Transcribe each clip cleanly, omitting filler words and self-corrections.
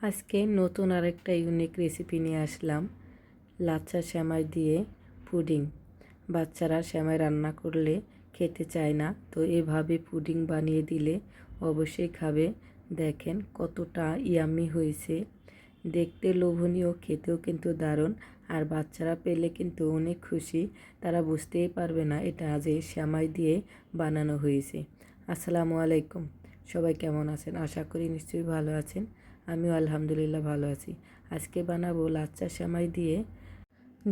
আজকে নতুন আরেকটা ইউনিক রেসিপি নিয়ে আসলাম। লাচ্ছা সেমাই দিয়ে পুডিং। বাচ্চারা সেমাই রান্না করলে খেতে চায় না, তো এভাবে পুডিং বানিয়ে দিলে অবশ্যই খাবে। দেখেন কতটা ইয়াম্মি হয়েছে, দেখতে লোভনীয়, খেতেও কিন্তু দারুণ। আর বাচ্চারা পেলে কিন্তু অনেক খুশি, তারা বুঝতেই পারবে না এটা যে সেমাই দিয়ে বানানো হয়েছে। আসসালামু আলাইকুম, সবাই কেমন আছেন? আশা করি নিশ্চয়ই ভালো আছেন। আমিও আলহামদুলিল্লাহ ভালো আছি। আজকে বানাবো লাচ্ছা সেমাই দিয়ে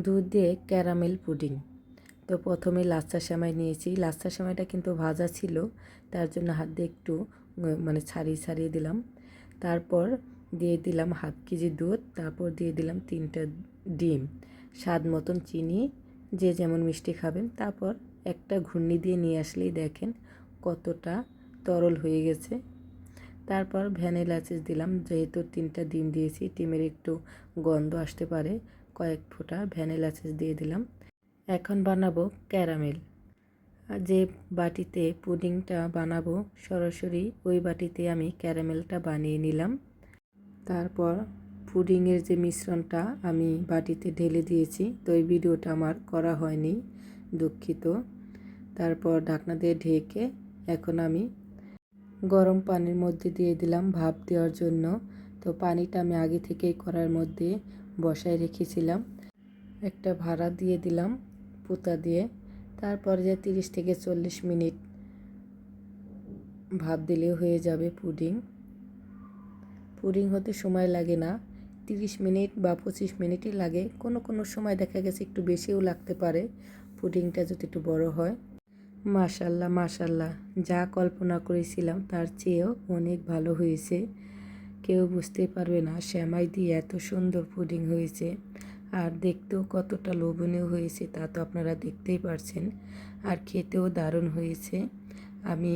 দুধ দিয়ে ক্যারামেল পুডিং। তো প্রথমে লাচ্ছা সেমাই নিয়েছি। লাচ্ছা সেমাইটা কিন্তু ভাজা ছিল, তার জন্য হাত দিয়ে একটু ছাড়িয়ে দিলাম। তারপর দিয়ে দিলাম হাফ কেজি দুধ, তারপর দিয়ে দিলাম 3টা ডিম, স্বাদ মতন চিনি, যে যেমন মিষ্টি খাবেন। তারপর একটা ঘূর্ণি দিয়ে নিয়ে আসলেই দেখেন কতটা তরল হয়ে গেছে। তারপর ভ্যানিলা এসেন্স দিলাম, যেহেতু 3টা ডিম দিয়েছি, ডিমের একটু গন্ধ আসতে পারে, কয়েক ফোঁটা ভ্যানিলা এসেন্স দিয়ে দিলাম। এখন বানাবো ক্যারামেল। যে বাটিতে পুডিংটা বানাবো সরাসরি ওই বাটিতে আমি ক্যারামেলটা বানিয়ে নিলাম। তারপর পুডিংয়ের যে মিশ্রণটা আমি বাটিতে ঢেলে দিয়েছি, তো এই ভিডিওটা আমার করা হয়নি, দুঃখিত। তারপর ঢাকনা দিয়ে ঢেকে এখন আমি গরম পানির মধ্যে দিয়ে দিলাম ভাপ দেওয়ার জন্য। তো পানিটা আমি আগে থেকেই কড়াইয়ের মধ্যে বসায় রেখেছিলাম। একটা ভাড়া দিয়ে দিলাম পুতা দিয়ে। তারপর যে 30 থেকে 40 মিনিট ভাপ দিলে হয়ে যাবে পুডিং। পুডিং হতে সময় লাগে না, 30 মিনিট বা 25 মিনিটই লাগে। কোনো সময় দেখা গেছে একটু বেশিও লাগতে পারে, পুডিংটা যদি একটু বড় হয়। মাশাল্লাহ মাশাল্লাহ, যা কল্পনা করেছিলাম তার চেয়েও অনেক ভালো হয়েছে। কেউ বুঝতেই পারবে না সেমাই দিয়ে এত সুন্দর পুডিং হয়েছে। আর দেখতেও কতটা লোভনীয় হয়েছে তা তো আপনারা দেখতেই পারছেন। আর খেতেও দারুণ হয়েছে। আমি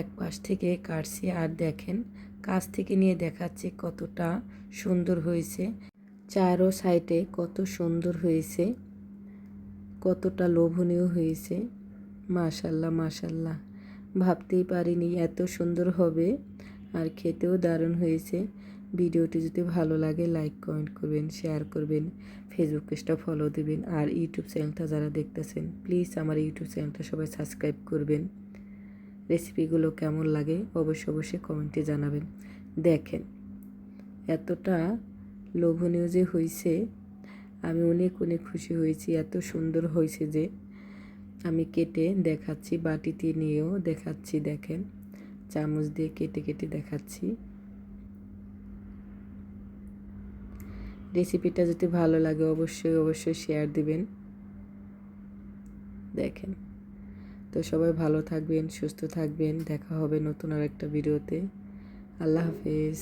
এক পাশ থেকে কাটছি আর দেখেন কাছ থেকে নিয়ে দেখাচ্ছি কতটা সুন্দর হয়েছে। চারো সাইডে কত সুন্দর হয়েছে, কতটা লোভনীয় হয়েছে। মাশাল্লাহ মাশাল্লাহ, ভাবতেই পারিনি এত সুন্দর হবে। আর খেতেও দারুণ হয়েছে। ভিডিওটি যদি ভালো লাগে লাইক কমেন্ট করবেন, শেয়ার করবেন, ফেসবুক পেজটা ফলো দেবেন। আর ইউটিউব চ্যানেলটা যারা দেখতেছেন প্লিজ আমার ইউটিউব চ্যানেলটা সবাই সাবস্ক্রাইব করবেন। রেসিপিগুলো কেমন লাগে অবশ্যই কমেন্টে জানাবেন। দেখেন এতটা লোভনীয় যে হয়েছে, আমি অনেক খুশি হয়েছি। এত সুন্দর হয়েছে যে আমি কেটে দেখাচ্ছি, বাটিতে নিয়েও দেখাচ্ছি। দেখেন চামচ দিয়ে কেটে দেখাচ্ছি। রেসিপিটা যদি ভালো লাগে অবশ্যই শেয়ার দিবেন। দেখেন, তো সবাই ভালো থাকবেন, সুস্থ থাকবেন। দেখা হবে নতুন আরেকটা ভিডিওতে। আল্লাহ হাফেজ।